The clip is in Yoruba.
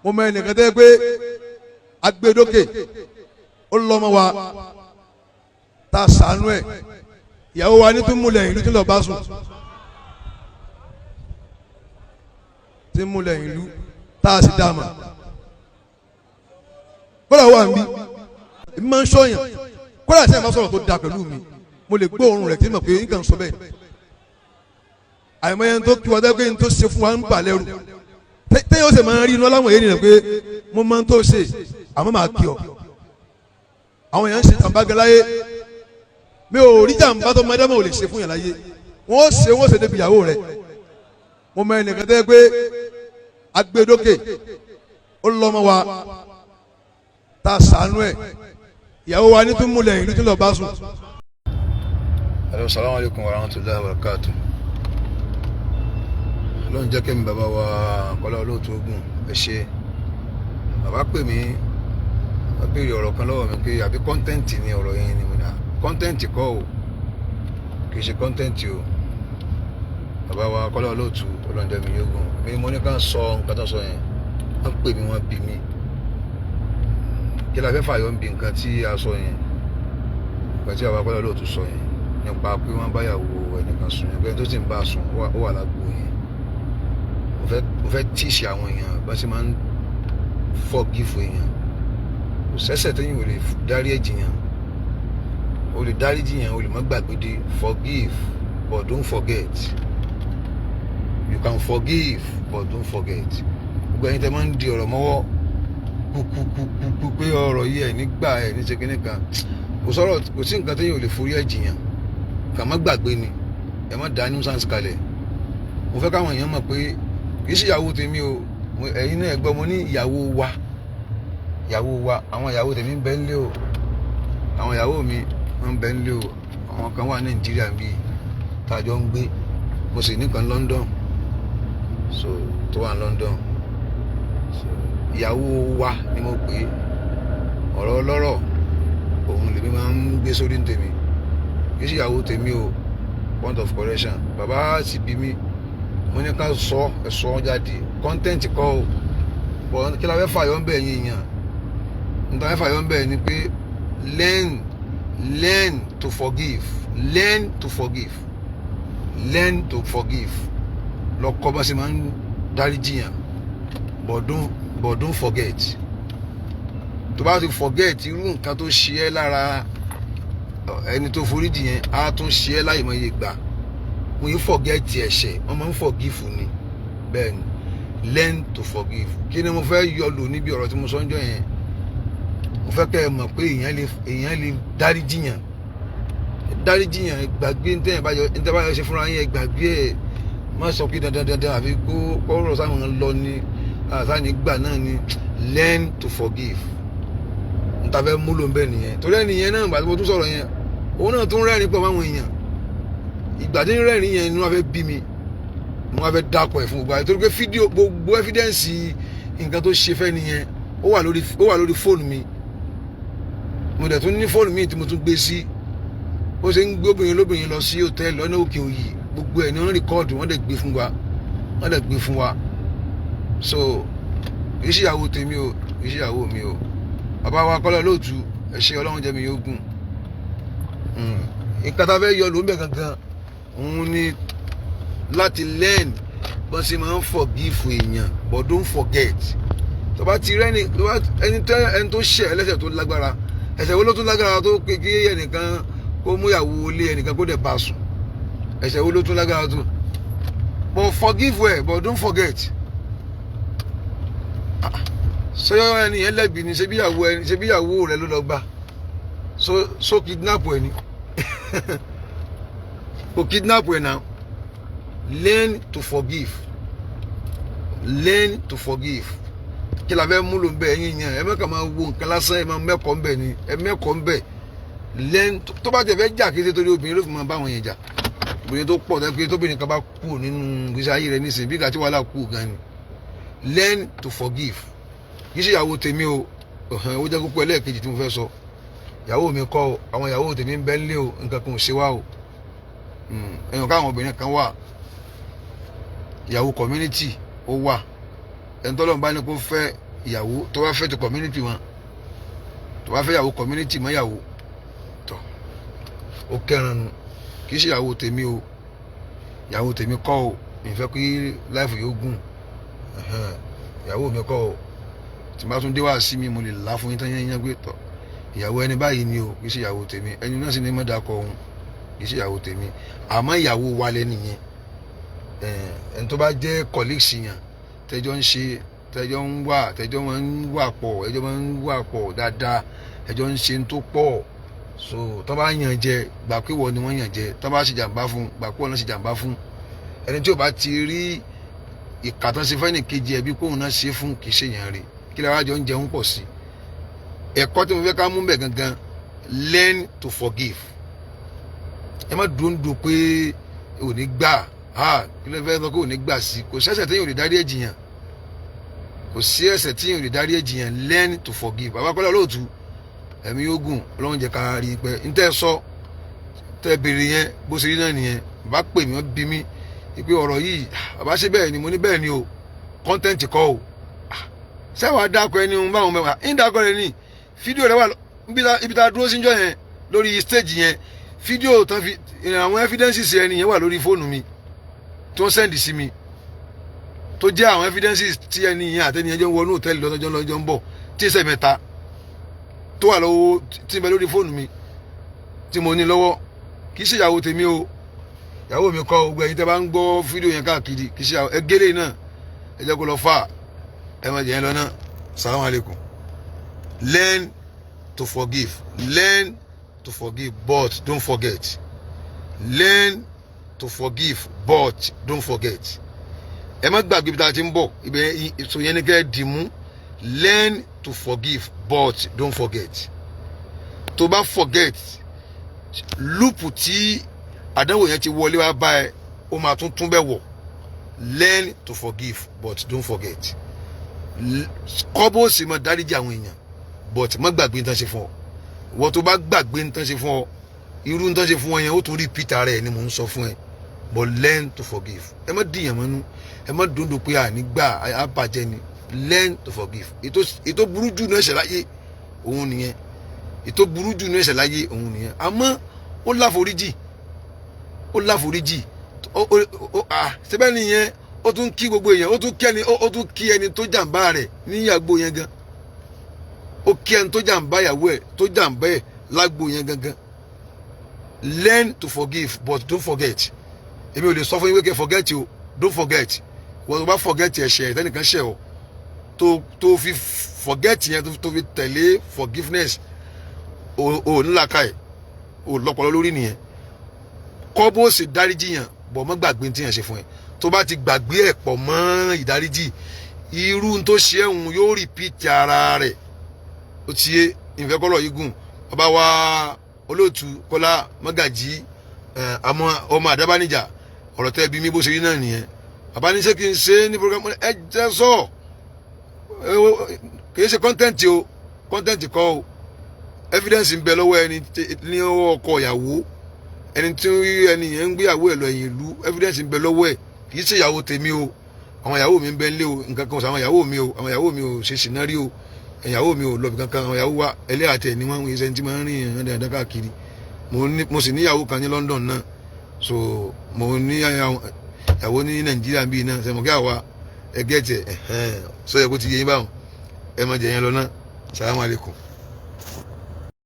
mo mọ ẹnìkan tẹ́ pé agbẹ́dókè ó lọ́mọ wa tá a sànú ẹ̀ ìyàwó wa ní tún múlẹ̀ ìlú tí lọ́ọ́ bá sùn tí múlẹ̀ ìlú tá a sì dá a mọ̀ kódà wà ń bí èmi máa ń sọ̀yàn kódà tí ẹ̀ máa sọ̀rọ̀ tó da pẹ̀lú mi mo lè gbọ́ òórùn rẹ̀ tí mo pè é nǹkan sọ bẹ́ẹ̀ àìmọye tó kí wọ́n dẹ́ pé n tó ṣe fún wa ń bà lẹ́rù téyàn ó sì máa ń rí inú ọláwọ̀ yẹn nìyẹn pé mo máa ń tó ṣe àmọ́ màá kí ọ àwọn èèyàn ń ṣe jàǹbá gan láyé mi ò rí jàǹbá tó máa dámọ̀ ò lè ṣe fún yàn láyé wọ́n ó ṣe débi ìyàwó rẹ̀ mo mọ ẹnìkan tẹ́ pé agbẹ́dókè ó lọ́mọ wa tá a sànú ẹ̀ ìyàwó wa ní tún múlẹ̀ ìlú tí lọ́ọ́ bá sùn. Assalamu alaikum warahmatullahi wabarakatuh. Ọlọ́run jẹ́ kí mi bàbá wa Kọ́lá Olóòtú Ogun ẹ ṣe bàbá pè mí wọ́n béèrè ọ̀rọ̀ kan lọ́wọ́ mi pé àbí kọ́ńtẹ́ǹtì ni ọ̀rọ̀ yẹn ni mo ní kọ́ńtẹ́ǹtì kọ́ o kì í ṣe kọ́ńtẹ́ǹtì o bàbá wa Kọ́lá Olóòtú Ọlọ́run jẹ́ mi yógùn mi mo ní ká sọ nǹkan tó sọ yẹn wọ́n pè mí wọ́n bí mi kí la fẹ́ fàyọ̀ ń bi nǹkan tí a sọ yẹn nǹkan tí bàbá Kọ́lá Olóòtú sọ yẹn nípa pé wọ́n báyàwó ẹnìkan sùn yẹn bẹ́ẹ̀ tó sì ń bá a sùn ó wà lágbo yẹn mo fẹ́ tíṣì àwọn èèyàn bá ṣe máa ń forgive èèyàn kò sẹ́sẹ̀ téyìn ò lè dárí ẹ̀jìyàn o lè dárí jìyàn o lè má gbàgbé dé forgive but don't forget you can forgive but don't forget gbogbo ẹ̀yin tẹ́ máa ń di ọ̀rọ̀ mọ́wọ́ kúkúkúkú pé ọ̀rọ̀ yìí ẹ̀ nígbà ẹ̀ ní ṣe kíní kan kò sí nǹkan téyìn ò lè forí ẹ̀jìyàn kà má gbàgbé ni ẹ má dá nuisance kalẹ̀ mo fẹ́ káwọn èèyàn mọ̀ pé kì í ṣe ìyàwó tèmi o ẹ̀yin náà gbọ́ mo ní ìyàwó wa àwọn ìyàwó tèmi ń bẹ nílé o àwọn ìyàwó mi ń bẹ nílé o àwọn kan wà Nàìjíríà bí tàjọ ń gbé mo sì nìkan London so tó wà London so ìyàwó wa ni mo pè é ọ̀rọ̀ ọlọ́rọ̀ òun lèmi máa ń gbé sórí tèmi kì í ṣe ìyàwó tèmi o point of correction bàbá sì bí mi mo ní ká sọ ẹ̀sọ́ jáde content kọ́ o bọ̀ kí la fẹ́ fàyọ́ ń bẹ̀ yín yàn nítorí fẹ́ fàyọ́ ń bẹ̀ ni pé learn to forgive lọ́kọ́ bá ṣe máa ń dáríjì yàn but don't forget tó bá ti forget irú nǹkan tó ṣe ẹ́ lára ẹni tó foríjì yẹn á tún ṣe ẹ́ láì mọ̀ iye gbà wọ́n yìí forget ẹ̀ṣẹ̀ wọ́n máa ń forgive ni bẹ́ẹ̀ ni learn to forgive kí ni mo fẹ́ yọ lò níbi ọ̀rọ̀ tí mo sọ ń jọ yẹn mo fẹ́ kẹ́ ẹ mọ̀ pé èèyàn lè dáríjìyàn gbàgbé ntẹ́yìn bá yọ ṣe fúnra yẹn gbàgbé ẹ̀ má sọ pé dandan àfi kó rọ̀ sáwọn lọ ní àtàní gbà náà ni learn to forgive n ta fẹ́ múlò ń bẹ́ẹ̀ nìyẹn torí ẹnìyẹn náà gbàtí mo tún sọ̀rọ̀ yẹn òun náà tún rẹ́rìn pọ̀ máwọn èèyàn ìgbà tí ń rẹ́rìn yẹn ni wọ́n fẹ́ bí mi wọ́n fẹ́ dákọ̀ ẹ̀ fún gbogbo àyè torí pé fídíò gbogbo ẹ́fídẹ́ǹsì nǹkan tó ṣe fẹ́ nìyẹn ó wà lórí fóònù mi mo dẹ̀ tún ní fóònù mi tí mo tún gbé sí ó ṣe ń gbé obìnrin lóbìnrin lọ sí hòtẹ́ẹ̀lì lọ́nà òkè òyì gbogbo ẹ̀ ni wọ́n rìkọ́ọ̀dù wọ́n dẹ̀ gbé fún wa so ìṣìyàwó tèmi o ìṣìyàwó mi o bàbá wa Kọ́lá Olóòtú ẹ ṣé Ọlọ́run jẹ́ mi yóò gùn nǹkan tá a fẹ́ yọ ló ń bẹ̀ gangan òun ni láti learn bọ́n ṣe máa ń forgive èèyàn but don't forget tó bá ti rẹ́ni ẹni tó ṣẹ̀ ẹlẹ́ṣẹ̀ tó lágbára ẹ̀ṣẹ̀ wo ló tún lágbára tó pé kí ẹnìkan kó mú ìyàwó ilé ẹnìkan kó dẹ̀ bá sùn ẹ̀ṣẹ̀ wo ló tún lágbára tó but forgive well but don't forget ṣé ẹni yẹn lẹ́bi ni ṣe bí ìyàwó rẹ ló lọ gbà so kidnap ẹ ni kò kidnap ẹ náà learn to forgive kí la fẹ́ múlò ń bẹ ẹ̀yin yẹn ẹ mẹ́kàn máa wo nǹkan lásán ẹ máa mẹ́kọ̀ọ́ ń bẹ ni ẹ mẹ́kọ̀ọ́ ń bẹ learn tó bá tẹ̀ fẹ́ jà kété torí obìnrin ló fi máa bá àwọn yẹn jà obìnrin tó pọ̀ tẹ́ pé tóbìnrin kan bá kú nínú ìgbésí ayé rẹ nísìnyí bí gàtí wàhálà kú gan ni learn to forgive kì í ṣe ìyàwó tèmi o ó jẹ́ kókó ẹlẹ́ẹ̀kejì tí mo fẹ́ sọ ìyàwó mi kọ́ o àwọn ìyàwó tèmi ń bẹ nílé o nǹkan kan ò ṣe wá o ẹ̀yàn káwọn obìnrin kan wà ìyàwó community ó wà ẹni tọ́lọ́run bá ní kó fẹ́ ìyàwó tó bá fẹ́ ti community wọn tó bá fẹ́ ìyàwó community mọ́ ìyàwó tọ̀ ó kẹran nu kì í ṣe ìyàwó tèmi o ìyàwó tèmi kọ́ o ìfẹ́ kí láìfù yóò gùn ìyàwó mi kọ́ o tí bá tún dé wá sí mi mo lè là fún yín tán yẹn gbé tọ̀ ìyàwó ẹni báyìí ni o kì í ṣe ìyàwó tèmi ẹni náà sì ní mọ́ dakọ̀ ohun kì í ṣe ìyàwó tèmi àmọ́ ìyàwó wa lẹ́nu yẹn ẹni tó bá jẹ́ colleagues yàn tẹ́jọ́ ń ṣe tẹ́jọ́ ń wà tẹ́jọ́ máa ń wà pọ̀ ẹjọ́ máa ń wà pọ̀ dáadáa ẹjọ́ ń ṣe tó pọ̀ so tó bá yàn jẹ gbà pé wọ́n ni wọ́n yàn jẹ tó bá ṣe jàǹbá fún gbà pé wọ́n náà ṣe jàǹbá fún ẹni tí ò bá ti rí ìkàtàn sí fẹ́ni kejì ẹbí pé òun náà ṣe fún kì í ṣe yàn rè kí lè wájọ ń jẹun pọ̀ sí ẹ̀kọ́ tí mo fẹ́ ká mú bẹ̀ gangan learn to forgive ẹ má dúndùn pé ò ní gbà kí ló fẹ́ sọ pé ò ní gbà sí kò sẹ́sẹ̀ tí yóò lè dárí ẹ̀jìyàn kò sí ẹ̀ṣẹ̀ tí yóò lè dárí ẹ̀jìyàn learn to forgive bàbá Kọ́lá Olóòtú ẹ̀mí yóò gùn Ọlọ́run jẹ́ ká rí i pé n tẹ́ sọ tẹ́ béèrè yẹn bó ṣe rí náà nìyẹn bàbá pè mí wọ́n bí mi pé ọ̀rọ̀ yìí bàbá ṣe bẹ́ẹ̀ ni mo ní bẹ́ẹ̀ ni o content kọ́ o sẹ́wàá dákọ̀ ẹni ohun báwọn mẹ́wàá ń dákọ̀ rẹ̀ ní fídíò rẹ̀ wà ibi tá a dúró síjọ́ yẹn lórí stage yẹn fídíò tán fi àwọn evidences ẹni yẹn wà lórí fóònù mi tó ń sẹ́ndì sí mi tó jẹ́ àwọn evidences tí ẹni yẹn àtẹni yẹn jẹ́ ń wọnú hòtẹ́ẹ̀lì lọ́jọ́ ń bọ̀ tí ẹsẹ̀ mẹ́ta tó wà lọ́wọ́ tí ń bẹ lórí fóònù mi tí mo ní lọ́wọ́ kì í ṣe ìyàwó tèmi o ìyàwó mi kọ́ ogun ẹ̀yin tẹ́ bá ń gbọ́ fídíò yẹn káàkiri kì í ṣe ẹgẹ́lẹ́ náà ẹ jẹ́ kó lọ fà ẹ má jẹ́ yẹn lọ náà salamu alaikum. Learn to forgive but don't forget learn to forgive but don't forget ẹ má gbàgbé ibi tá a ti ń bọ̀ ibẹ̀ ètò yẹn ni kẹ́ ẹ dì mú learn to forgive but don't forget tó bá forget lúùpù tí àdánwò yẹn ti wọlé wá bá ẹ ó máa tún bẹ̀ wọ̀ learn to forgive but don't forget kọ́ bó sì máa dáríjì àwọn èèyàn but má gbàgbé nǹkan ṣe fún ọ ìwọ tó bá gbàgbé nǹkan ṣe fún ọ irú nǹkan ṣe fún ọ yẹn ó tún repeat ara ẹ ni mò ń sọ fún ẹ but learn to forgive ẹ má dìyàn mọ́nú ẹ má dúndùn pé ànígbà àbàjẹ́ ni learn to forgive ètò burú jù ní ẹ̀ṣẹ̀ láyé òun nìyẹn ètò burú jù ní ẹ̀ṣẹ̀ láyé òun nìyẹn àmọ́ ó láforíjì síbẹ̀ nìyẹn ó tún kí gbogbo èèyàn ó tún kí ẹni tó jàǹbá rẹ̀ níyàgbó yẹn gan ó kí ẹni tó jàǹbá ìyàwó ẹ̀ tó jàǹbá ẹ̀ lágbo yẹn gangan learn to forgive but don't forget èmi ò lè sọ fún yín pé kẹ́ forget o don't forget wọ́n tó bá forget ẹ̀ṣẹ̀ tẹ́nìkan ṣẹ̀ ọ́ tó fi forget yẹn tó fi tẹ̀lé forgiveness ò nílàkà ẹ̀ ò lọ́pọlọ lórí nìyẹn kọ́ bó ṣe dáríjì yàn bọ̀ mọ́ gbàgbé tí yẹn ṣe fún ẹ tó bá ti gbàgbé ẹ̀ pọ̀ mọ́ ìdáríjì irú tó ṣe ẹ̀hún yóò repeat ara rẹ̀ ó ti yé ìfẹ́kọ́lọ̀ yìí gùn bàbá wa Olóòtú Kọ́lá Mágàjí ọmọ Àdábánijà ọ̀rọ̀ tẹ́ bí mi bó ṣe rí náà nìyẹn bàbá ní ṣé kí n ṣe ní program ẹ jẹ́ sọ kì í ṣe content o content kọ́ o evidence ń bẹ lọ́wọ́ ẹni ní ọkọ ìyàwó ẹni tí ẹni yẹn ń gbéyàwó ẹ̀ lọ ẹ̀yìn ìlú evidence ń bẹ lọ́wọ́ ẹ̀ kì í ṣe ìyàwó tèmi o àwọn ìyàwó mi ń bẹ nílé o nǹkan kan sọ àwọn ìyàwó mi ò ṣe ṣìnárí o ìyàwó mi ò lọ bí kankan àwọn ìyàwó wa ẹlẹ́yàtẹ̀ ni wọ́n ń ṣe tí máa ń rìn ìrìn dandan káàkiri mo sì níyàwó kan ní London náà so mo ní ìyàwó ní Nàìjíríà bíi náà sẹ́mo kí àwa ẹgẹ́ tẹ̀ sọ yẹ kó ti yẹ yín báwọn ẹ má jẹ yẹn lọ náà salamu alaikum.